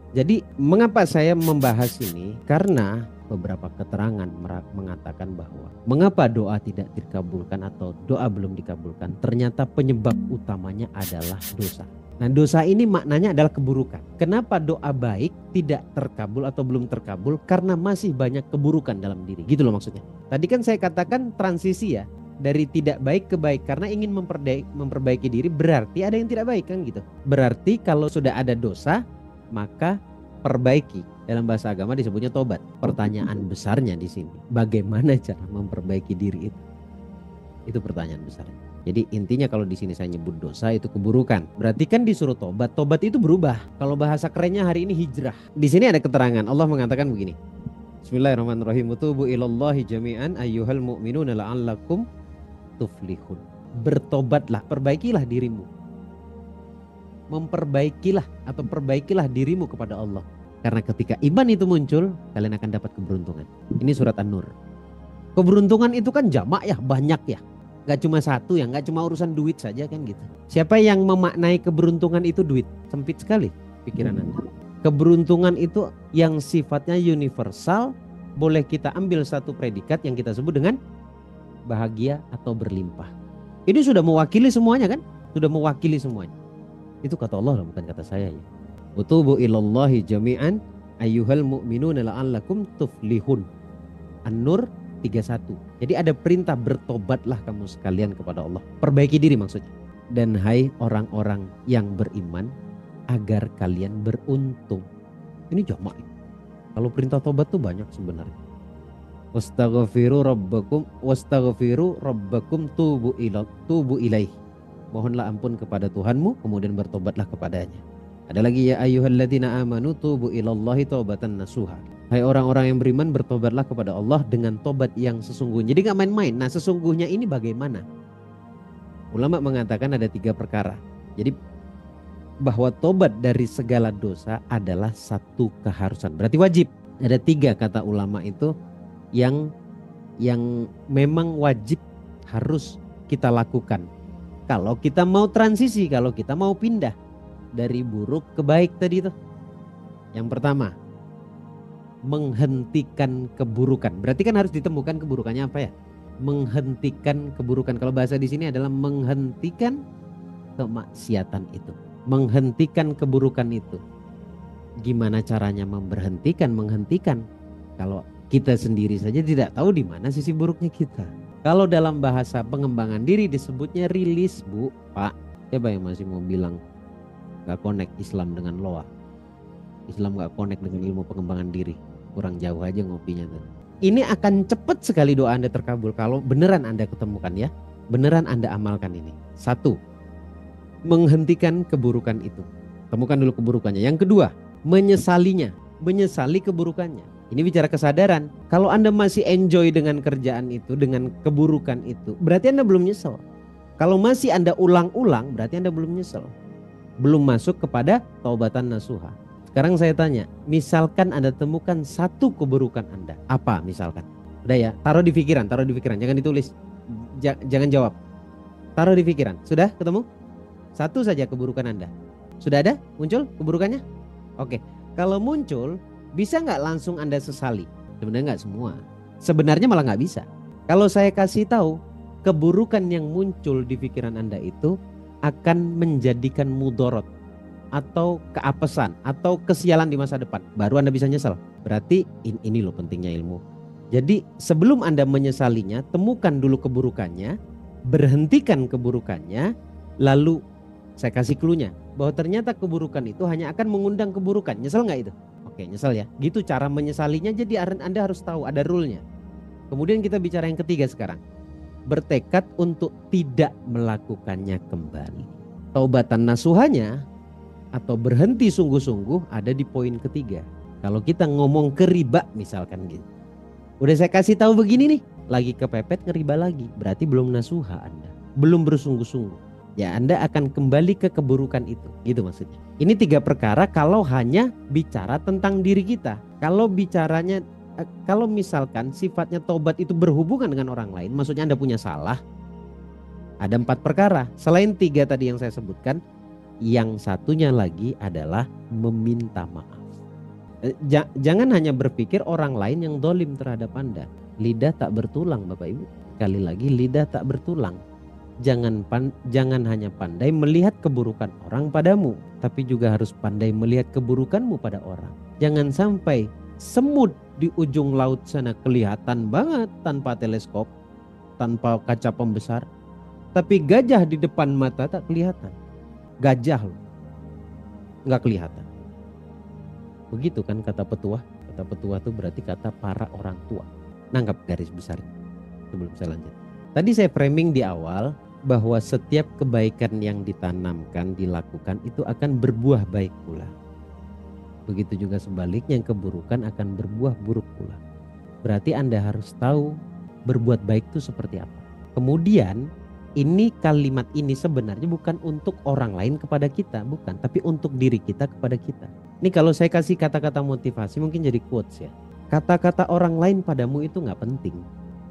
Jadi mengapa saya membahas ini? Karena beberapa keterangan mengatakan bahwa mengapa doa tidak dikabulkan atau doa belum dikabulkan, ternyata penyebab utamanya adalah dosa. Nah, dosa ini maknanya adalah keburukan. Kenapa doa baik tidak terkabul atau belum terkabul? Karena masih banyak keburukan dalam diri. Gitu loh maksudnya. Tadi kan saya katakan transisi ya, dari tidak baik ke baik karena ingin memperbaiki diri, berarti ada yang tidak baik kan gitu. Berarti kalau sudah ada dosa, maka perbaiki. Dalam bahasa agama disebutnya tobat. Pertanyaan besarnya di sini, bagaimana cara memperbaiki diri itu? Itu pertanyaan besarnya. Jadi intinya kalau di sini saya nyebut dosa itu keburukan, berarti kan disuruh tobat. Tobat itu berubah. Kalau bahasa kerennya hari ini hijrah. Di sini ada keterangan Allah mengatakan begini. Bismillahirrahmanirrahim. Tubu ilallahi jami'an ayyuhal mu'minuna la'allakum tuflihun. Bertobatlah, perbaikilah dirimu. Memperbaikilah atau perbaikilah dirimu kepada Allah. Karena ketika iman itu muncul, kalian akan dapat keberuntungan. Ini surat An-Nur. Keberuntungan itu kan jamak ya, banyak ya. Gak cuma satu ya, gak cuma urusan duit saja kan gitu. Siapa yang memaknai keberuntungan itu duit? Sempit sekali pikiran Anda. Keberuntungan itu yang sifatnya universal, boleh kita ambil satu predikat yang kita sebut dengan bahagia atau berlimpah. Ini sudah mewakili semuanya kan? Sudah mewakili semuanya. Itu kata Allah, bukan kata saya ya. Utubu ilallahi jami'an ayyuhal mu'minuna la'allakum tuflihun. An-Nur 31. Jadi ada perintah bertobatlah kamu sekalian kepada Allah. Perbaiki diri maksudnya. Dan hai orang-orang yang beriman, agar kalian beruntung. Ini jamak. Kalau perintah tobat tuh banyak sebenarnya. Wastaghfiru rabbakum tubu ilaih. Mohonlah ampun kepada Tuhanmu, kemudian bertobatlah kepadanya. Ada lagi ya ayyuhalladzina amanu tubu ilallahi taubatan nasuha. Hai orang-orang yang beriman, bertobatlah kepada Allah dengan tobat yang sesungguhnya. Jadi gak main-main. Nah, sesungguhnya ini bagaimana? Ulama mengatakan ada 3 perkara. Jadi bahwa tobat dari segala dosa adalah satu keharusan. Berarti wajib. Ada 3 kata ulama itu yang memang wajib harus kita lakukan. Kalau kita mau transisi, kalau kita mau pindah dari buruk ke baik tadi itu. Yang pertama, menghentikan keburukan. Berarti kan harus ditemukan keburukannya apa ya? Menghentikan keburukan. Kalau bahasa di sini adalah menghentikan kemaksiatan itu. Menghentikan keburukan itu. Gimana caranya menghentikan? Kalau kita sendiri saja tidak tahu di mana sisi buruknya kita. Kalau dalam bahasa pengembangan diri disebutnya rilis, Bu, Pak. Siapa yang masih mau bilang gak connect Islam dengan loa? Islam gak connect dengan ilmu pengembangan diri. Kurang jauh aja ngopinya tuh. Ini akan cepat sekali doa Anda terkabul kalau beneran Anda ketemukan ya. Beneran Anda amalkan ini. 1, menghentikan keburukan itu. Temukan dulu keburukannya. Yang kedua, menyesalinya. Menyesali keburukannya. Ini bicara kesadaran. Kalau Anda masih enjoy dengan kerjaan itu, dengan keburukan itu, berarti Anda belum nyesel. Kalau masih Anda ulang-ulang, berarti Anda belum nyesel. Belum masuk kepada taubatan nasuha. Sekarang saya tanya, misalkan Anda temukan satu keburukan Anda. Apa misalkan? Udah ya, taruh di pikiran, jangan ditulis. Jangan jawab. Taruh di pikiran. Sudah ketemu? Satu saja keburukan Anda. Sudah ada? Muncul keburukannya? Oke. Kalau muncul, bisa nggak langsung Anda sesali? Sebenarnya nggak semua. Sebenarnya malah nggak bisa. Kalau saya kasih tahu, keburukan yang muncul di pikiran Anda itu akan menjadikan mudorot atau keapesan atau kesialan di masa depan. Baru Anda bisa nyesal. Berarti ini loh pentingnya ilmu. Jadi sebelum Anda menyesalinya, temukan dulu keburukannya, berhentikan keburukannya, lalu saya kasih cluenya bahwa ternyata keburukan itu hanya akan mengundang keburukan. Nyesel nggak itu? Oke, nyesel ya. Gitu cara menyesalinya. Jadi Anda harus tahu ada rule-nya. Kemudian kita bicara yang ketiga sekarang. Bertekad untuk tidak melakukannya kembali. Taubatan nasuhanya atau berhenti sungguh-sungguh ada di poin ketiga. Kalau kita ngomong ke riba misalkan gitu. Udah saya kasih tahu begini nih, lagi kepepet ngeriba lagi. Berarti belum nasuha Anda. Belum bersungguh-sungguh. Ya Anda akan kembali ke keburukan itu. Gitu maksudnya. Ini 3 perkara kalau hanya bicara tentang diri kita. Kalau misalkan sifatnya tobat itu berhubungan dengan orang lain, maksudnya Anda punya salah, ada 4 perkara. Selain 3 tadi yang saya sebutkan, yang satunya lagi adalah meminta maaf. Jangan hanya berpikir orang lain yang dolim terhadap Anda. Lidah tak bertulang Bapak Ibu. Sekali lagi, lidah tak bertulang. Jangan hanya pandai melihat keburukan orang padamu, tapi juga harus pandai melihat keburukanmu pada orang. Jangan sampai semut di ujung laut sana kelihatan banget tanpa teleskop, tanpa kaca pembesar, tapi gajah di depan mata tak kelihatan. Gajah loh, nggak kelihatan. Begitu kan kata petuah. Kata petuah itu berarti kata para orang tua. Nangkap garis besarnya sebelum saya lanjut. Tadi saya framing di awal bahwa setiap kebaikan yang ditanamkan, dilakukan itu akan berbuah baik pula. Begitu juga sebaliknya, keburukan akan berbuah buruk pula. Berarti Anda harus tahu berbuat baik itu seperti apa. Kemudian kalimat ini sebenarnya bukan untuk orang lain kepada kita, bukan, tapi untuk diri kita kepada kita. Ini kalau saya kasih kata-kata motivasi mungkin jadi quotes ya. Kata-kata orang lain padamu itu nggak penting.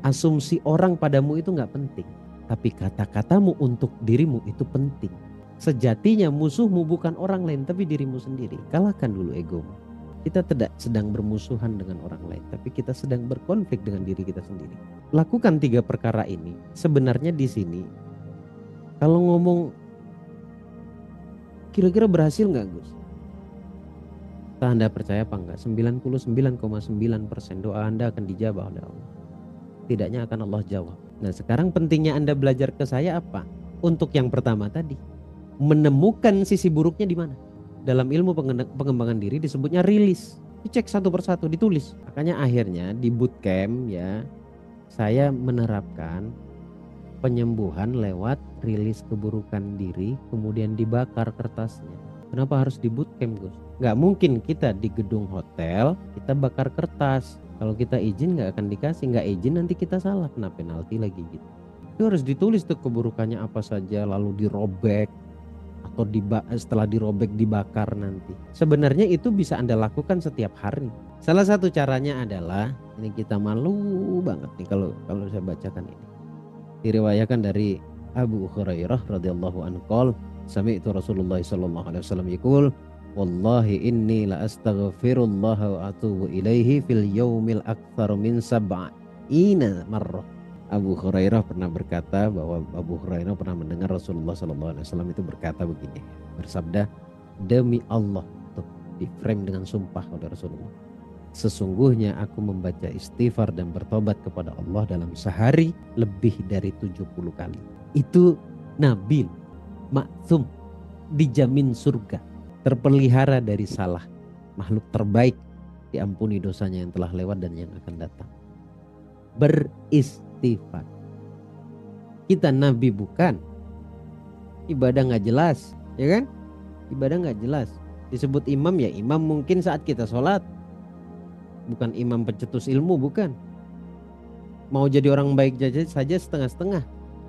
Asumsi orang padamu itu nggak penting. Tapi kata-katamu untuk dirimu itu penting. Sejatinya musuhmu bukan orang lain tapi dirimu sendiri. Kalahkan dulu egomu. Kita tidak sedang bermusuhan dengan orang lain, tapi kita sedang berkonflik dengan diri kita sendiri. Lakukan 3 perkara ini. Sebenarnya di sini, kalau ngomong kira-kira berhasil nggak Gus? Entah Anda percaya apa enggak, 99,9% doa Anda akan dijawab oleh Allah. Tidaknya akan Allah jawab. Nah sekarang pentingnya Anda belajar ke saya apa? Untuk yang pertama tadi, menemukan sisi buruknya di mana? Dalam ilmu pengembangan diri disebutnya rilis. Dicek satu persatu, ditulis. Makanya akhirnya di bootcamp ya, saya menerapkan penyembuhan lewat rilis keburukan diri, kemudian dibakar kertasnya. Kenapa harus di bootcamp Gus? Gak mungkin kita di gedung hotel kita bakar kertas. Kalau kita izin gak akan dikasih, gak izin nanti kita salah, kena penalti lagi gitu. Itu harus ditulis tuh keburukannya apa saja, lalu dirobek atau setelah dirobek dibakar nanti. Sebenarnya itu bisa Anda lakukan setiap hari. Salah satu caranya adalah, ini kita malu banget nih kalau saya bacakan ini. Diriwayatkan dari Abu Hurairah radhiyallahu anhu qol, sami'tu Rasulullah sallallahu alaihi wasallam yaqul, wallahi inni la astaghfirullah wa atubu ilaihi fil yaumil aktsar min sab'ina marrah. Abu Hurairah pernah berkata bahwa Abu Hurairah pernah mendengar Rasulullah sallallahu alaihi wasallam itu berkata begini, bersabda, demi Allah, tuh di frame dengan sumpah oleh Rasulullah, sesungguhnya aku membaca istighfar dan bertobat kepada Allah dalam sehari lebih dari 70 kali. Itu Nabi maksum, dijamin surga, terpelihara dari salah, makhluk terbaik, diampuni dosanya yang telah lewat dan yang akan datang. Beristighfar. Kita Nabi bukan. Ibadah nggak jelas, ya kan? Ibadah nggak jelas. Disebut imam ya imam mungkin saat kita sholat. Bukan imam pencetus ilmu, bukan. Mau jadi orang baik saja setengah-setengah.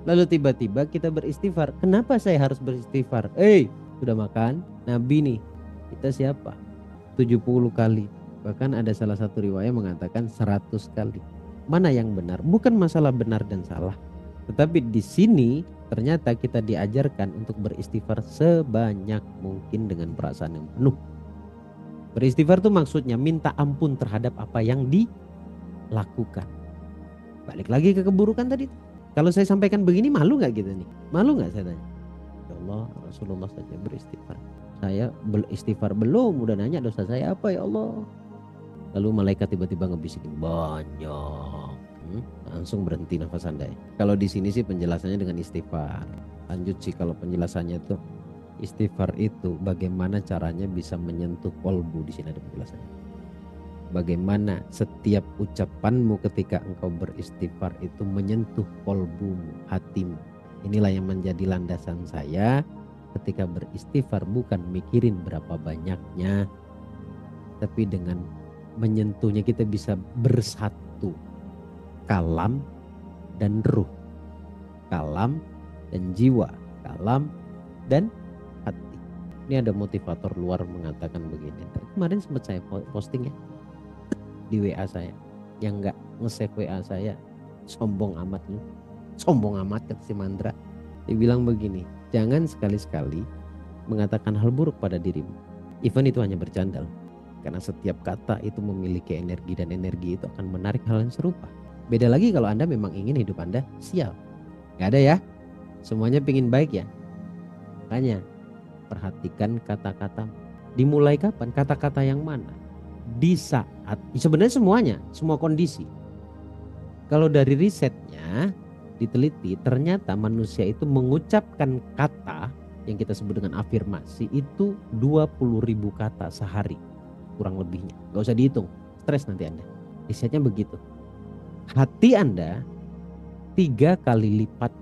Lalu tiba-tiba kita beristighfar. Kenapa saya harus beristighfar? Sudah makan? Nabi nih. Kita siapa? 70 kali. Bahkan ada salah satu riwayat mengatakan 100 kali. Mana yang benar? Bukan masalah benar dan salah. Tetapi di sini ternyata kita diajarkan untuk beristighfar sebanyak mungkin dengan perasaan yang penuh. Beristighfar itu maksudnya minta ampun terhadap apa yang dilakukan. Balik lagi ke keburukan tadi. Kalau saya sampaikan begini, malu gak gitu nih? Malu gak saya tanya? Ya Allah, Rasulullah saja beristighfar. Saya beristighfar belum, udah nanya dosa saya apa ya Allah. Lalu malaikat tiba-tiba ngebisikin banyak. Langsung berhenti nafas Anda. Kalau di sini sih penjelasannya dengan istighfar. Lanjut sih kalau penjelasannya tuh, istighfar itu bagaimana caranya bisa menyentuh kolbu. Di sini ada penjelasannya. Bagaimana setiap ucapanmu ketika engkau beristighfar itu menyentuh kolbumu, hatimu. Inilah yang menjadi landasan saya ketika beristighfar, bukan mikirin berapa banyaknya, tapi dengan menyentuhnya kita bisa bersatu, kalam dan ruh, kalam dan jiwa, kalam dan hati. Ini ada motivator luar mengatakan begini. Kemarin sempat saya posting ya di WA saya, yang nggak nge-save WA saya, sombong amat lu, sombong amat, kata si Mandra. Dia bilang begini, jangan sekali-sekali mengatakan hal buruk pada dirimu, even itu hanya bercanda. Karena setiap kata itu memiliki energi dan energi itu akan menarik hal yang serupa. Beda lagi kalau Anda memang ingin hidup Anda sial. Gak ada ya. Semuanya pingin baik ya. Makanya perhatikan kata-kata. Dimulai kapan? Kata-kata yang mana? Di saat, sebenarnya semuanya, semua kondisi. Kalau dari risetnya diteliti, ternyata manusia itu mengucapkan kata yang kita sebut dengan afirmasi itu 20.000 kata sehari kurang lebihnya. Gak usah dihitung, stres nanti Anda. Risetnya begitu. Hati Anda 3 kali lipat.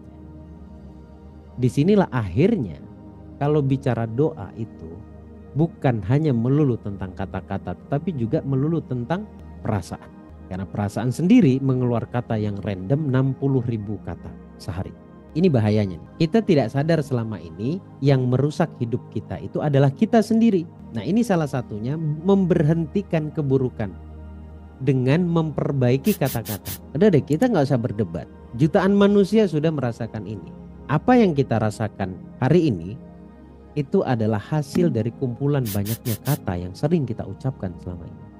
Disinilah akhirnya kalau bicara doa itu bukan hanya melulu tentang kata-kata, tetapi juga melulu tentang perasaan. Karena perasaan sendiri mengeluarkan kata yang random 60.000 kata sehari. Ini bahayanya. Kita tidak sadar selama ini yang merusak hidup kita itu adalah kita sendiri. Nah ini salah satunya memberhentikan keburukan dengan memperbaiki kata-kata. Udah deh, kita nggak usah berdebat. Jutaan manusia sudah merasakan ini. Apa yang kita rasakan hari ini itu adalah hasil dari kumpulan banyaknya kata yang sering kita ucapkan selama ini.